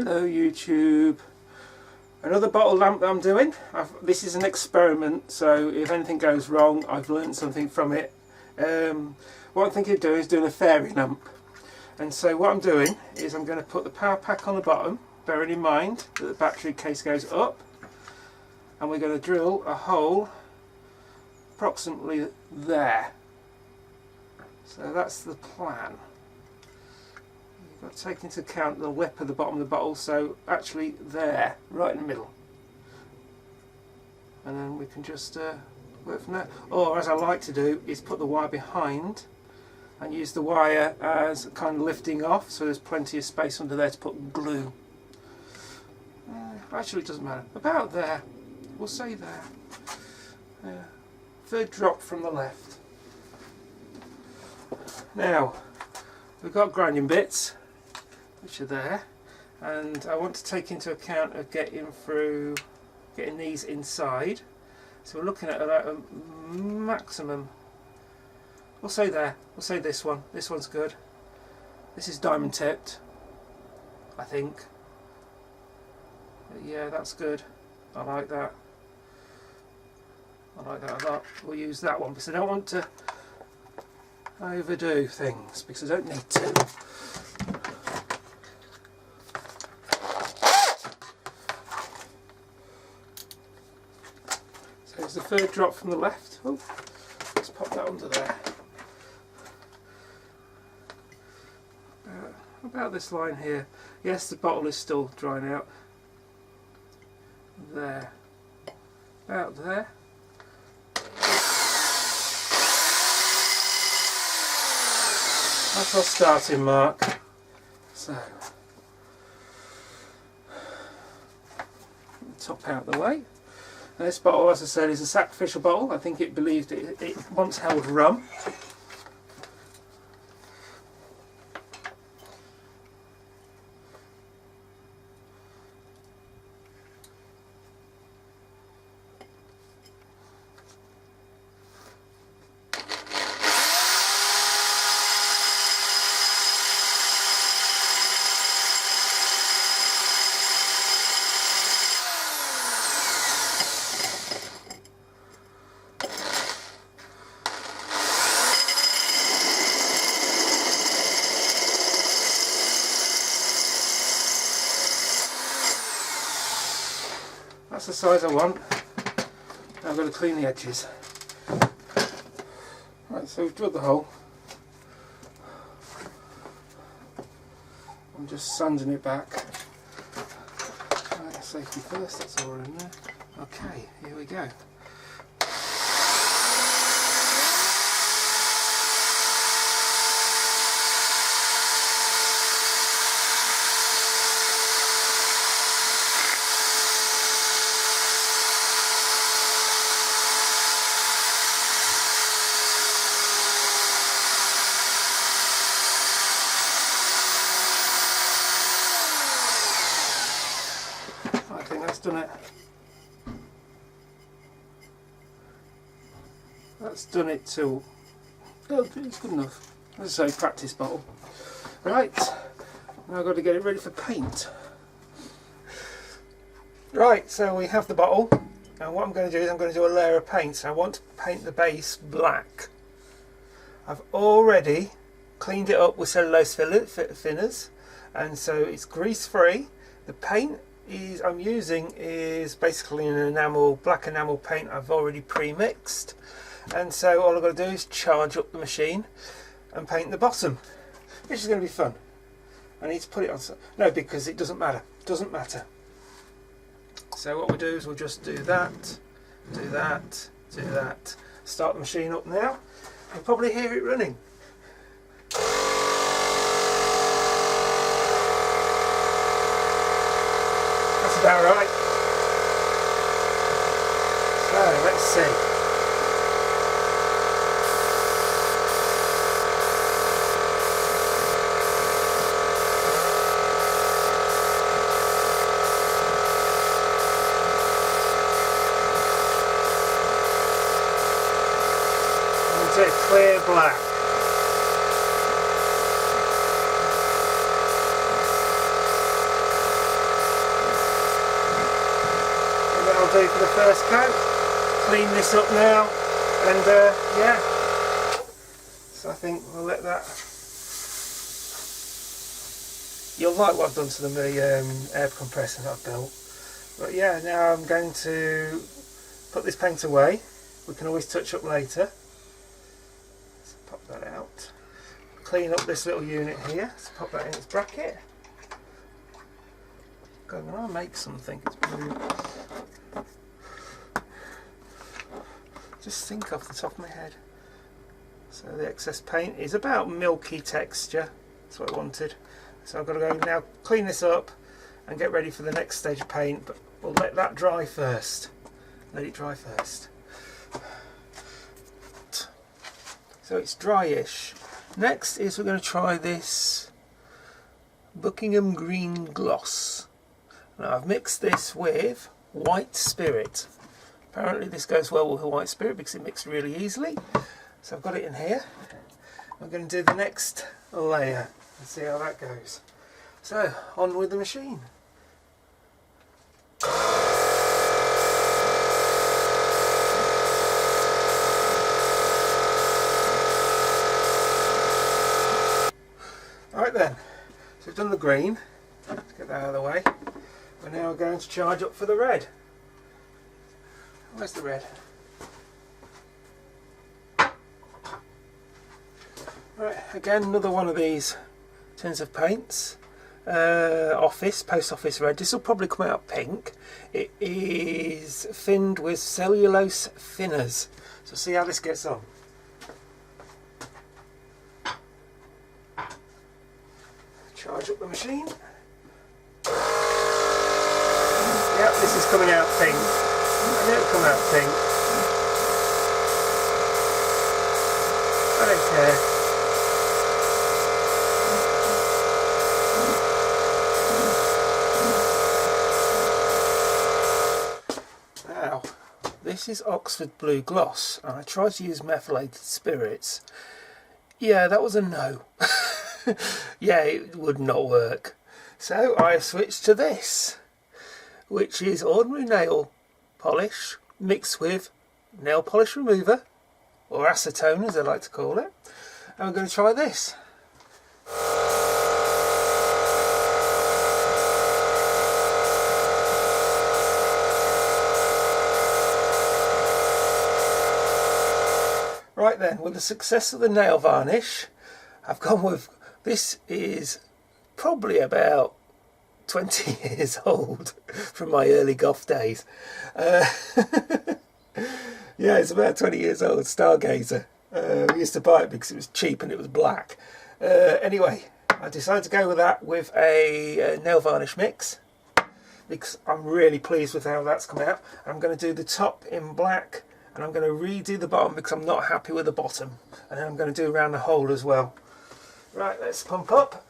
Hello YouTube. Another bottle lamp that I'm doing. This is an experiment, so if anything goes wrong I've learned something from it. What I'm thinking of doing is doing a fairy lamp. And so what I'm doing is I'm going to put the power pack on the bottom, bearing in mind that the battery case goes up, and we're going to drill a hole approximately there. So that's the plan. You've got to take into account the lip of the bottom of the bottle, so actually there, right in the middle. And then we can just work from there. Or as I like to do is put the wire behind and use the wire as kind of lifting off, so there's plenty of space under there to put glue. Actually it doesn't matter. About there. We'll say there. Third drop from the left. Now we've got grinding bits which are there, and I want to take into account of getting these inside, so we're looking at about a maximum, we'll say there, we'll say this one's good. This is diamond tipped, I think. Yeah, that's good. I like that. I like that a lot. We'll use that one because I don't want to overdo things, because I don't need to. So there's the third drop from the left. Oh, let's pop that under there. About this line here. Yes, the bottle is still drying out. There. About there. That's our starting mark. So, top out the way. Now this bottle, as I said, is a sacrificial bottle. I think it believed it once held rum. That's the size I want. Now I've got to clean the edges. Right, so we've drilled the hole. I'm just sanding it back. Right, safety first, that's all in there. Okay, here we go. I think that's done it. That's done it till, oh, it's good enough. As I say, practice bottle. Right, now I've got to get it ready for paint. Right, so we have the bottle, and what I'm going to do is I'm going to do a layer of paint. So I want to paint the base black. I've already cleaned it up with cellulose thinners, and so it's grease free. The paint I'm using is basically an enamel, black enamel paint I've already pre-mixed, and so all I've got to do is charge up the machine and paint the bottom, which is going to be fun. I need to put it on, no, because it doesn't matter, so what we'll do is we'll just do that, do that, do that, start the machine up now. You'll probably hear it running. That's about right. So let's see. Into clear black. quickly for the first coat. Clean this up now, and yeah. So I think we'll let that. You'll like what I've done to the air compressor that I've built. But yeah, now I'm going to put this paint away. We can always touch up later. Let's pop that out. Clean up this little unit here. Let's pop that in its bracket. God, when I make something, it's brilliant. Just think off the top of my head. So the excess paint is about milky texture. That's what I wanted. So I've got to go now clean this up and get ready for the next stage of paint, but we'll let that dry first. Let it dry first. So it's dryish. Next is we're going to try this Buckingham Green Gloss. Now I've mixed this with White Spirit. Apparently this goes well with the White Spirit because it mixes really easily. So I've got it in here. I'm going to do the next layer and see how that goes. So on with the machine. Right then, so we've done the green. Let's get that out of the way. We're now going to charge up for the red. Where's the red? Right, again another one of these tins of paints. Post office red. This will probably come out pink. It is thinned with cellulose thinners. So see how this gets on. Charge up the machine. Yep, this is coming out pink. I know it'll come out pink. I don't care. Now, this is Oxford Blue Gloss, and I tried to use methylated spirits. Yeah, that was a no. Yeah, it would not work. So I switched to this, which is ordinary nail polish mixed with nail polish remover, or acetone as I like to call it. And I'm going to try this. Right then, with the success of the nail varnish, I've gone with, this is probably about 20 years old from my early goth days. Yeah, it's about 20 years old, Stargazer. We used to buy it because it was cheap and it was black. Anyway, I decided to go with that with a nail varnish mix because I'm really pleased with how that's come out. I'm going to do the top in black and I'm going to redo the bottom because I'm not happy with the bottom. And then I'm going to do around the hole as well. Right, let's pump up.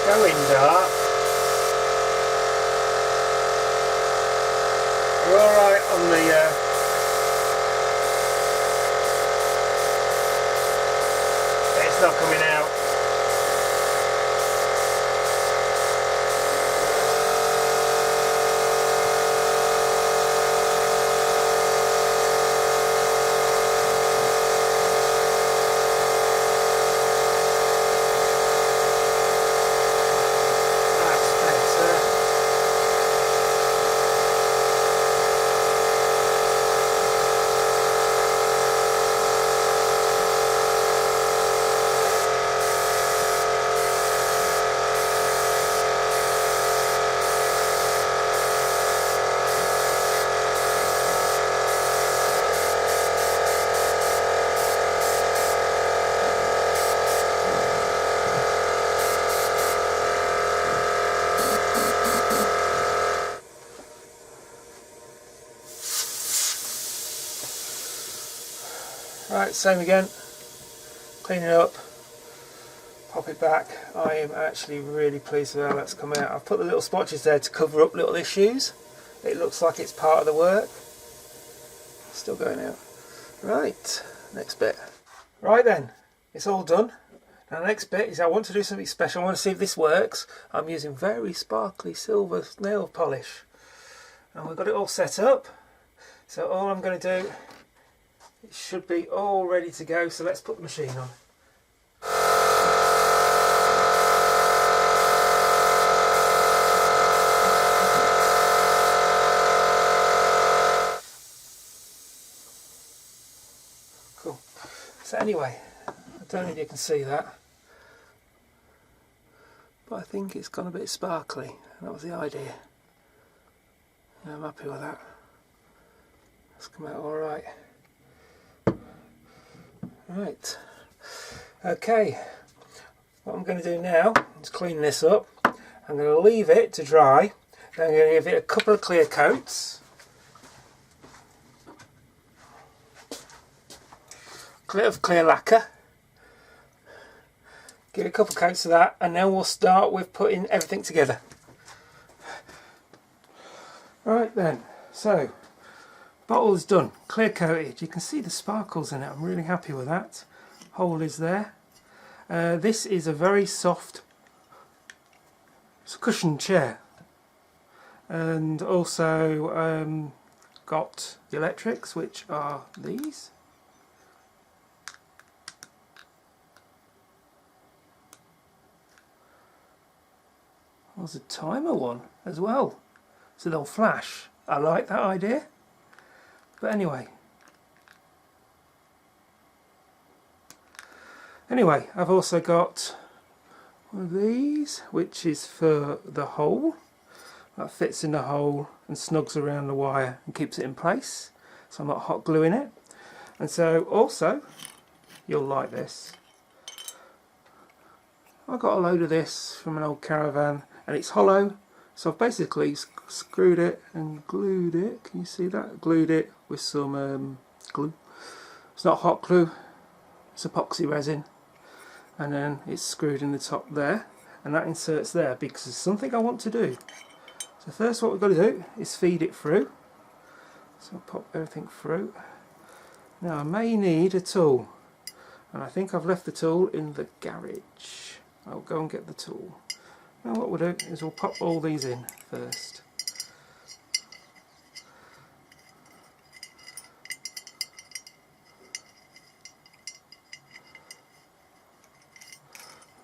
Going dark. We're alright on the it's not coming out. Right, same again, clean it up, pop it back. I am actually really pleased with how that's come out. I've put the little spotches there to cover up little issues. It looks like it's part of the work. Still going out. Right, next bit. Right then, it's all done. Now the next bit is I want to do something special. I want to see if this works. I'm using very sparkly silver nail polish. And we've got it all set up. So all I'm going to do, it should be all ready to go. So let's put the machine on. Cool. So anyway, I don't know if you can see that, but I think it's gone a bit sparkly. That was the idea. Yeah, I'm happy with that. It's come out alright. Right. Okay. What I'm going to do now is clean this up. I'm going to leave it to dry. Then I'm going to give it a couple of clear coats. A bit of clear lacquer. Give it a couple of coats of that, and then we'll start with putting everything together. Right then, so bottle is done, clear coated. You can see the sparkles in it. I'm really happy with that. Hole is there. This is a very soft, it's a cushioned chair, and also got the electrics, which are these. There's a timer one as well, so they'll flash. I like that idea. But anyway, I've also got one of these, which is for the hole. That fits in the hole and snugs around the wire and keeps it in place, so I'm not hot gluing it. And so also, you'll like this, I got a load of this from an old caravan, and it's hollow, so I've basically screwed it and glued it. Can you see that? Glued it with some glue. It's not hot glue, it's epoxy resin, and then it's screwed in the top there, and that inserts there because there's something I want to do. So first what we've got to do is feed it through. So I'll pop everything through. Now I may need a tool, and I think I've left the tool in the garage. I'll go and get the tool. Now what we'll do is we'll pop all these in first.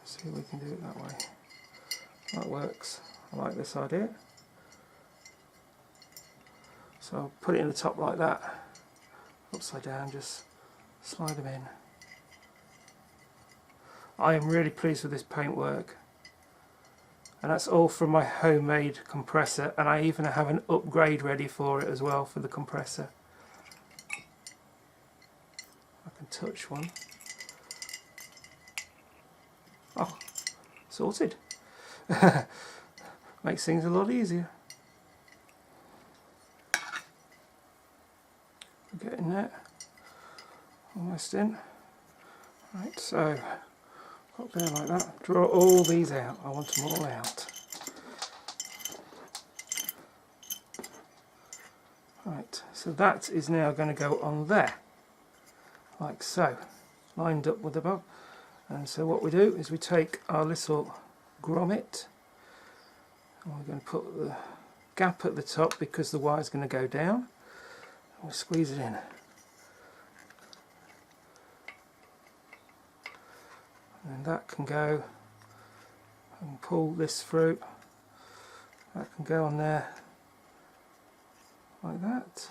See if we can do it that way. That works. I like this idea. So I'll put it in the top like that, upside down, just slide them in. I am really pleased with this paintwork, and that's all from my homemade compressor, and I even have an upgrade ready for it as well for the compressor. I can touch one. Oh, sorted. Makes things a lot easier. Getting there, almost in. Right, so up there like that. Draw all these out. I want them all out. Right, so that is now going to go on there, like so, lined up with the bow. And so what we do is we take our little grommet, and we're going to put the gap at the top because the wire is going to go down. We'll squeeze it in. And that can go, and pull this through. That can go on there like that,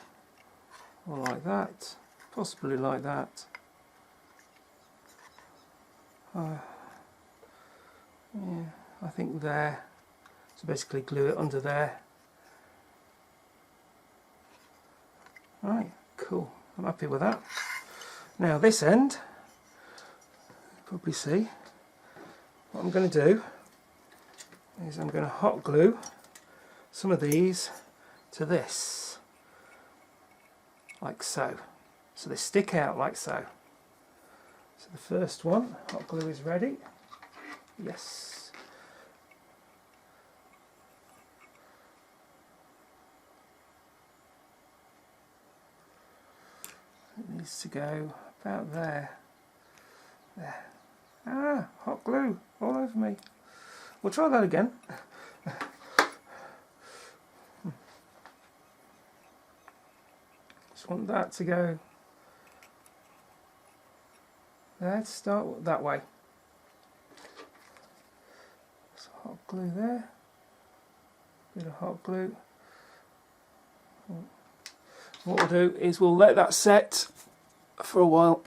or like that, possibly like that. Yeah, I think there. So basically glue it under there. Right, cool. I'm happy with that. Now this end, probably see, what I'm going to do is I'm going to hot glue some of these to this, like so. So they stick out like so. So the first one, hot glue is ready. Yes. It needs to go about there. There. Ah, hot glue all over me. We'll try that again. Just want that to go. Let's start that way. So hot glue there. Bit of hot glue. What we'll do is we'll let that set for a while.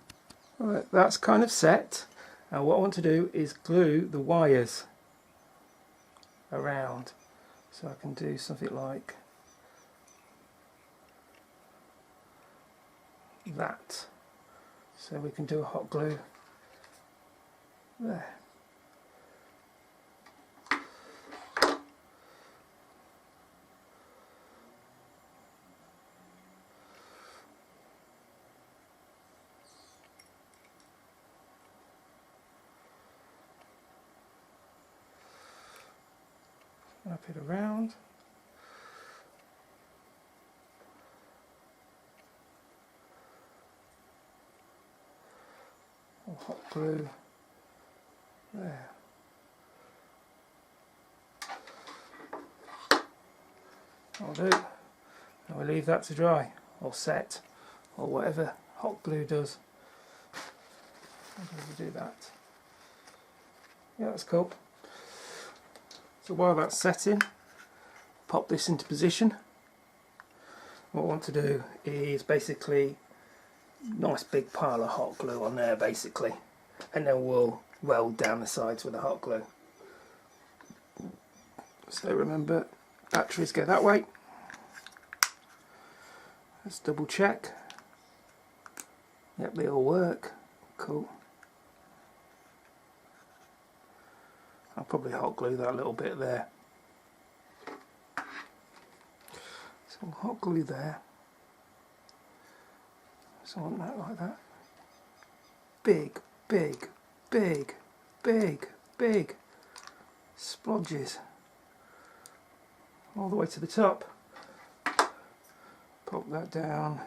Right, that's kind of set. Now what I want to do is glue the wires around. So I can do something like that. So we can do a hot glue there. Wrap it around. Hot glue there. I'll do. And we'll leave that to dry or set or whatever hot glue does. How do we do that? Yeah, that's cool. So while that's setting, pop this into position. What I want to do is basically nice big pile of hot glue on there basically, and then we'll weld down the sides with the hot glue. So remember, batteries go that way. Let's double check. Yep, they all work. Cool. I'll probably hot glue that little bit there. So we'll hot glue there. So I want that like that. Big, big, big, big, big splodges all the way to the top. Pop that down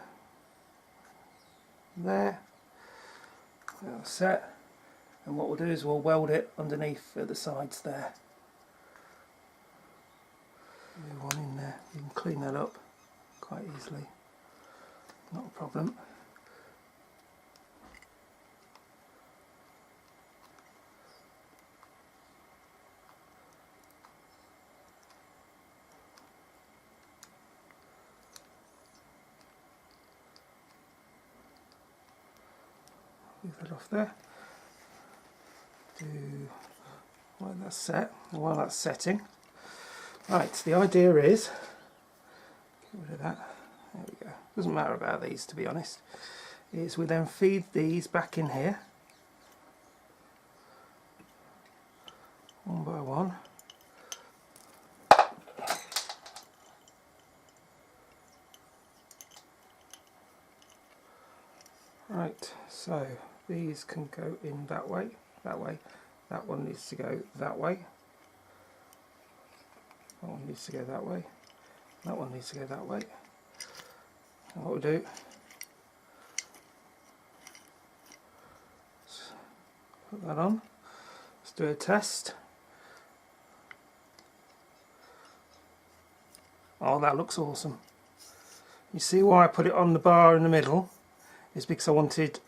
there. That's set. And what we'll do is we'll weld it underneath at the sides there. Move one in there. You can clean that up quite easily. Not a problem. Leave that off there. While that's set, while that's setting. Right, the idea is, get rid of that, there we go, doesn't matter about these to be honest, is we then feed these back in here, one by one. Right, so these can go in that way, that way. That one needs to go that way. That one needs to go that way. That one needs to go that way. And what we'll do, put that on. Let's do a test. Oh, that looks awesome. You see why I put it on the bar in the middle? Is because I wanted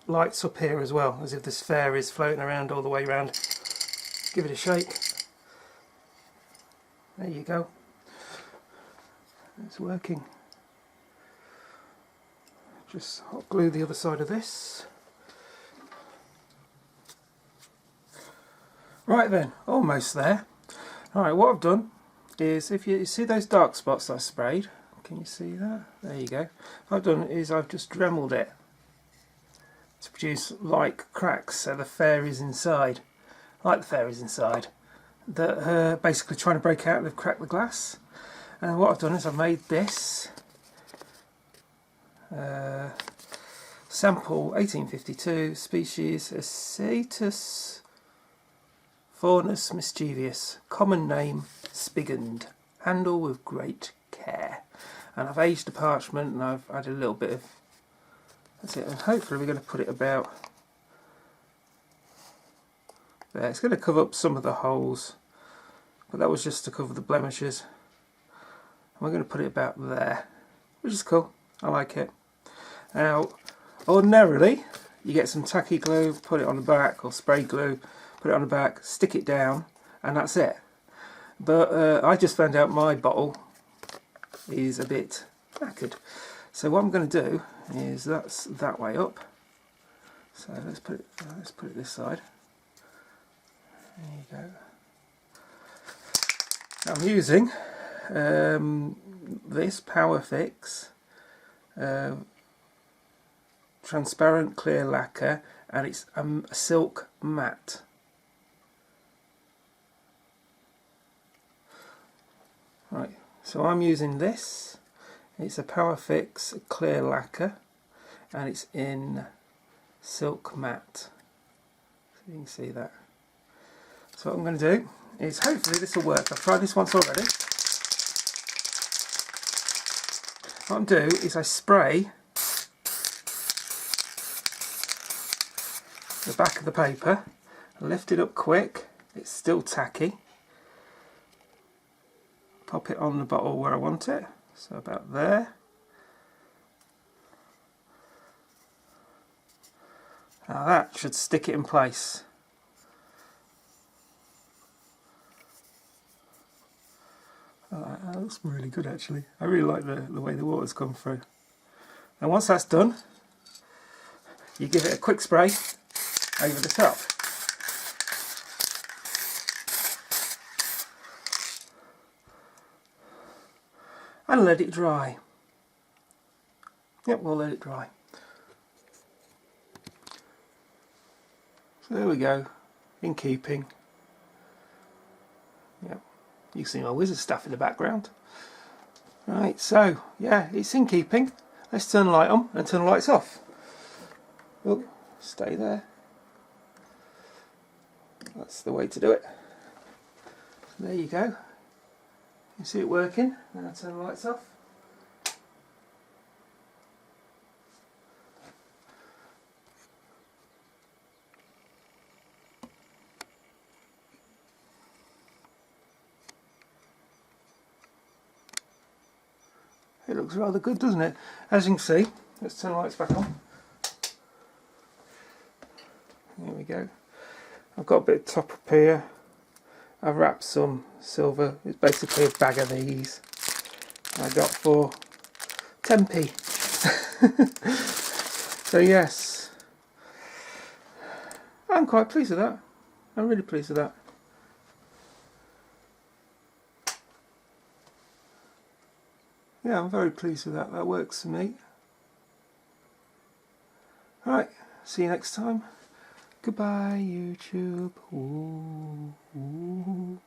lights up here as well, as if this fairy is floating around all the way around. Give it a shake. There you go. It's working. Just hot glue the other side of this. Right then, almost there. Alright, what I've done is, if you see those dark spots I sprayed, can you see that? There you go. What I've done is I've just Dremeled it to produce like cracks, so the fairies inside, like the fairies inside, that are basically trying to break out and have cracked the glass. And what I've done is I've made this sample 1852, species Acetus faunus mischievous, common name Spigand, handle with great care. And I've aged the parchment and I've added a little bit of, that's it, and hopefully we're going to put it about there. It's going to cover up some of the holes, but that was just to cover the blemishes. And we're going to put it about there, which is cool. I like it. Now, ordinarily, you get some tacky glue, put it on the back, or spray glue, put it on the back, stick it down, and that's it. But I just found out my bottle is a bit knackered. So what I'm going to do is that's that way up. So let's put it this side. There you go. Now I'm using this Powerfix transparent clear lacquer, and it's a silk matte. Right, so I'm using this. It's a Powerfix clear lacquer, and it's in silk matte. So you can see that. So what I'm going to do is, hopefully this will work. I've tried this once already. What I'm doing is I spray the back of the paper, lift it up quick, it's still tacky, pop it on the bottle where I want it, so about there. Now that should stick it in place. Oh, that looks really good actually. I really like the way the water's come through. And once that's done, you give it a quick spray over the top. And let it dry. Yep, we'll let it dry. So there we go, in keeping. Yep, you can see my wizard stuff in the background. Right, so yeah, it's in keeping. Let's turn the light on and turn the lights off. Oh, stay there. That's the way to do it. There you go. You see it working. Now turn the lights off. It looks rather good, doesn't it? As you can see, let's turn the lights back on. There we go. I've got a bit of top up here. I've wrapped some silver. It's basically a bag of these I got for 10p. So yes, I'm quite pleased with that. I'm really pleased with that. Yeah, I'm very pleased with that. That works for me. Alright, see you next time. Goodbye, YouTube. Ooh, ooh.